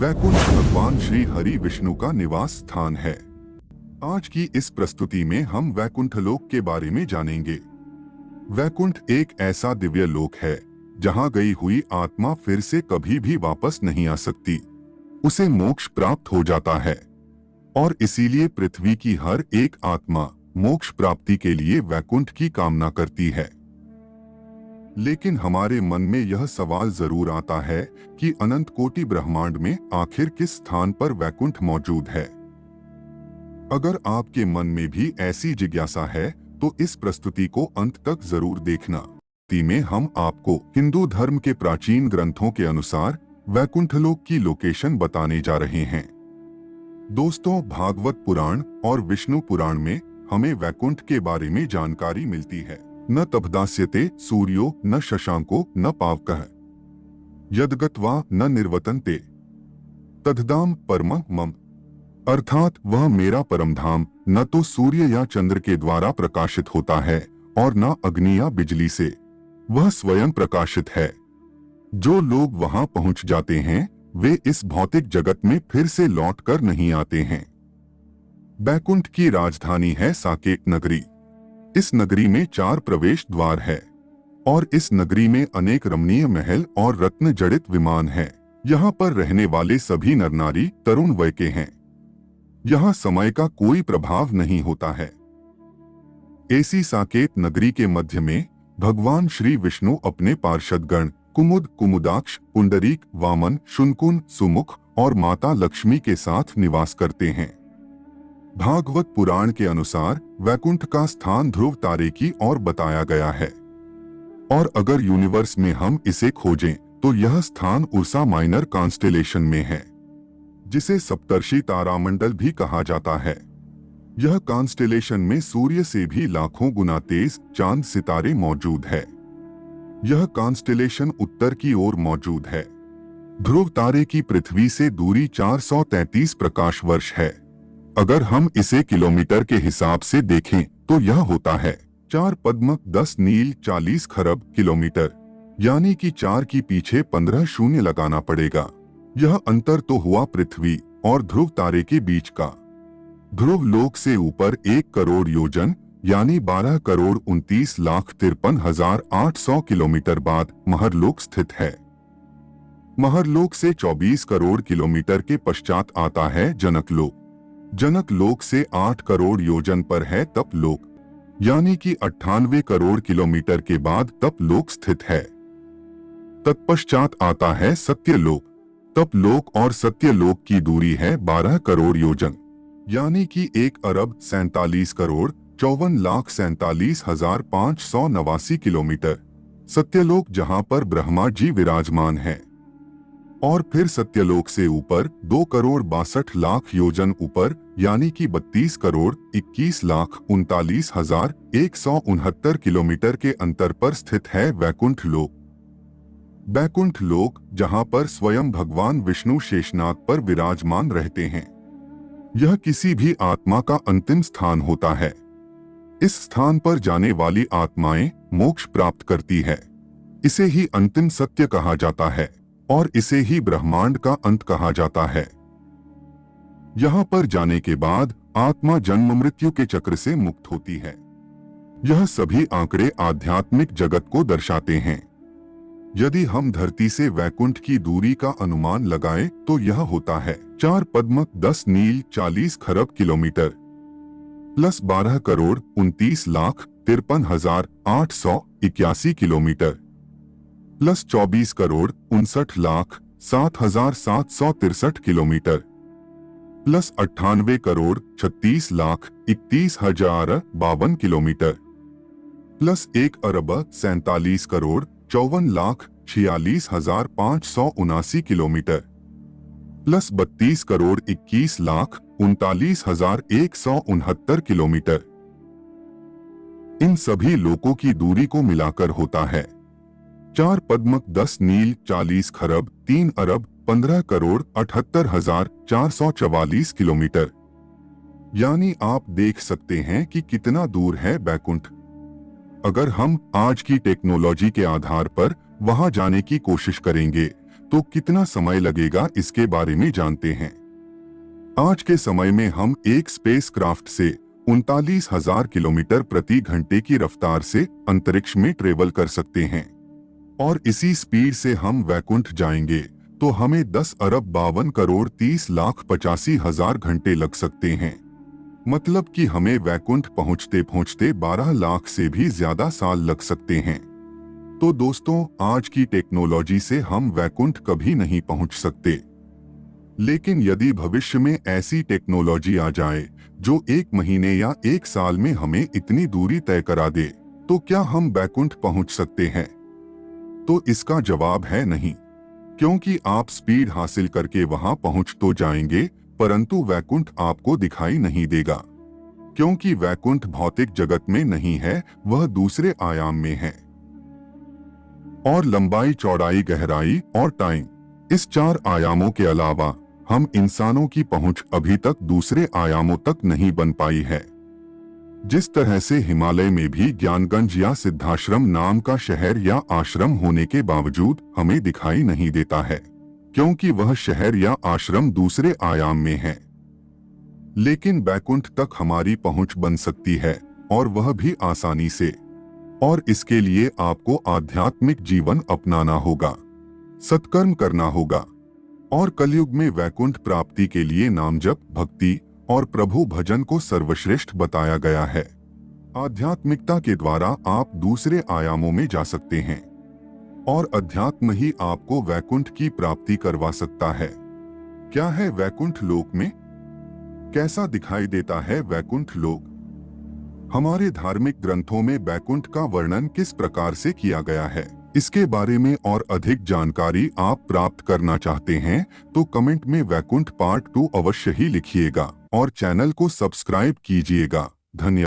वैकुंठ भगवान श्री हरि विष्णु का निवास स्थान है। आज की इस प्रस्तुति में हम वैकुंठ लोक के बारे में जानेंगे। वैकुंठ एक ऐसा दिव्य लोक है जहां गई हुई आत्मा फिर से कभी भी वापस नहीं आ सकती, उसे मोक्ष प्राप्त हो जाता है और इसीलिए पृथ्वी की हर एक आत्मा मोक्ष प्राप्ति के लिए वैकुंठ की कामना करती है। लेकिन हमारे मन में यह सवाल जरूर आता है कि अनंत कोटि ब्रह्मांड में आखिर किस स्थान पर वैकुंठ मौजूद है। अगर आपके मन में भी ऐसी जिज्ञासा है तो इस प्रस्तुति को अंत तक जरूर देखना। में हम आपको हिंदू धर्म के प्राचीन ग्रंथों के अनुसार वैकुंठ लोक की लोकेशन बताने जा रहे हैं। दोस्तों, भागवत पुराण और विष्णु पुराण में हमें वैकुंठ के बारे में जानकारी मिलती है। न तपदास्यते सूर्यो न शशांको न पावकः यद्गत्वा न निर्वतन्ते तद्धाम परमं मम, अर्थात वह मेरा परम धाम न तो सूर्य या चंद्र के द्वारा प्रकाशित होता है और न अग्नि या बिजली से, वह स्वयं प्रकाशित है। जो लोग वहां पहुंच जाते हैं वे इस भौतिक जगत में फिर से लौट कर नहीं आते हैं। वैकुंठ की राजधानी है साकेत नगरी। इस नगरी में 4 प्रवेश द्वार है और इस नगरी में अनेक रमणीय महल और रत्न जड़ित विमान हैं। यहाँ पर रहने वाले सभी नर नारी तरुण वय के हैं। यहाँ समय का कोई प्रभाव नहीं होता है। ऐसी साकेत नगरी के मध्य में भगवान श्री विष्णु अपने पार्षदगण कुमुद, कुमुदाक्ष, पुंडरीक, वामन, शुनकुन, सुमुख और माता लक्ष्मी के साथ निवास करते हैं। भागवत पुराण के अनुसार वैकुंठ का स्थान ध्रुव तारे की ओर बताया गया है और अगर यूनिवर्स में हम इसे खोजें तो यह स्थान उर्सा माइनर कॉन्स्टेलेशन में है, जिसे सप्तर्षि तारामंडल भी कहा जाता है। यह कॉन्स्टेलेशन में सूर्य से भी लाखों गुना तेज चांद सितारे मौजूद है। यह कॉन्स्टेलेशन उत्तर की ओर मौजूद है। ध्रुव तारे की पृथ्वी से दूरी 433 प्रकाश वर्ष है। अगर हम इसे किलोमीटर के हिसाब से देखें तो यह होता है 4 पद्म 10 नील 40 खरब किलोमीटर, यानी कि 4 की पीछे 15 शून्य लगाना पड़ेगा। यह अंतर तो हुआ पृथ्वी और ध्रुव तारे के बीच का। ध्रुव लोक से ऊपर 1 करोड़ योजन यानी 12 करोड़ 29,53,800 किलोमीटर बाद महरलोक स्थित है। महरलोक से 24 करोड़ किलोमीटर के पश्चात आता है जनकलोक। जनकलोक से 8 करोड़ योजन पर है तपलोक, यानी कि 98 करोड़ किलोमीटर के बाद तपलोक स्थित है। तत्पश्चात आता है सत्यलोक। तपलोक और सत्यलोक की दूरी है 12 करोड़ योजन, यानी कि 1 अरब 47 करोड़ 54,47,589 किलोमीटर। सत्यलोक जहां पर ब्रह्मा जी विराजमान है। और फिर सत्यलोक से ऊपर 2 करोड़ 62 लाख योजन ऊपर यानी कि 32 करोड़ 21,39,169 किलोमीटर के अंतर पर स्थित है वैकुंठ लोक। वैकुंठ लोक जहां पर स्वयं भगवान विष्णु शेषनाग पर विराजमान रहते हैं। यह किसी भी आत्मा का अंतिम स्थान होता है। इस स्थान पर जाने वाली आत्माएं मोक्ष प्राप्त करती है। इसे ही अंतिम सत्य कहा जाता है और इसे ही ब्रह्मांड का अंत कहा जाता है। यहाँ पर जाने के बाद आत्मा जन्म मृत्यु के चक्र से मुक्त होती है। यह सभी आंकड़े आध्यात्मिक जगत को दर्शाते हैं। यदि हम धरती से वैकुंठ की दूरी का अनुमान लगाएं तो यह होता है 4 पद्म 10 नील 40 खरब kilometre plus 12 crore 29,53,881 kilometre plus 24 crore 59,07,763 kilometre plus 98 crore 36,31,052 kilometre plus 1 अरब 47 crore 54,46,579 kilometre plus 32 crore 21,39,169 kilometre. इन सभी लोकों की दूरी को मिलाकर होता है 4 पद्म 10 नील 40 खरब 3 अरब 15 करोड़ 78,444 किलोमीटर। यानी आप देख सकते हैं कि कितना दूर है वैकुंठ। अगर हम आज की टेक्नोलॉजी के आधार पर वहां जाने की कोशिश करेंगे तो कितना समय लगेगा इसके बारे में जानते हैं। आज के समय में हम एक स्पेसक्राफ्ट से 39,000 किलोमीटर प्रति घंटे की रफ्तार से अंतरिक्ष में ट्रेवल कर सकते हैं और इसी स्पीड से हम वैकुंठ जाएंगे तो हमें 10,52,30,85,000 घंटे लग सकते हैं। मतलब कि हमें वैकुंठ पहुंचते पहुंचते 12 लाख से भी ज्यादा साल लग सकते हैं। तो दोस्तों, आज की टेक्नोलॉजी से हम वैकुंठ कभी नहीं पहुंच सकते, लेकिन यदि भविष्य में ऐसी टेक्नोलॉजी आ जाए जो 1 महीने या 1 साल में हमें इतनी दूरी तय करा दे, तो क्या हम वैकुंठ पहुंच सकते हैं? तो इसका जवाब है नहीं, क्योंकि आप स्पीड हासिल करके वहां पहुंच तो जाएंगे, परंतु वैकुंठ आपको दिखाई नहीं देगा, क्योंकि वैकुंठ भौतिक जगत में नहीं है, वह दूसरे आयाम में है। और लंबाई, चौड़ाई, गहराई और टाइम, इस 4 आयामों के अलावा हम इंसानों की पहुंच अभी तक दूसरे आयामों तक नहीं बन पाई है। जिस तरह से हिमालय में भी ज्ञानगंज या सिद्धाश्रम नाम का शहर या आश्रम होने के बावजूद हमें दिखाई नहीं देता है, क्योंकि वह शहर या आश्रम दूसरे आयाम में है। लेकिन वैकुंठ तक हमारी पहुंच बन सकती है, और वह भी आसानी से। और इसके लिए आपको आध्यात्मिक जीवन अपनाना होगा, सत्कर्म करना होगा, और कलयुग में वैकुंठ प्राप्ति के लिए नाम जप, भक्ति और प्रभु भजन को सर्वश्रेष्ठ बताया गया है। आध्यात्मिकता के द्वारा आप दूसरे आयामों में जा सकते हैं, और अध्यात्म ही आपको वैकुंठ की प्राप्ति करवा सकता है। क्या है वैकुंठ लोक में? कैसा दिखाई देता है वैकुंठ लोक? हमारे धार्मिक ग्रंथों में वैकुंठ का वर्णन किस प्रकार से किया गया है, इसके बारे में और अधिक जानकारी आप प्राप्त करना चाहते हैं तो कमेंट में वैकुंठ पार्ट 2 अवश्य ही लिखिएगा और चैनल को सब्सक्राइब कीजिएगा। धन्यवाद।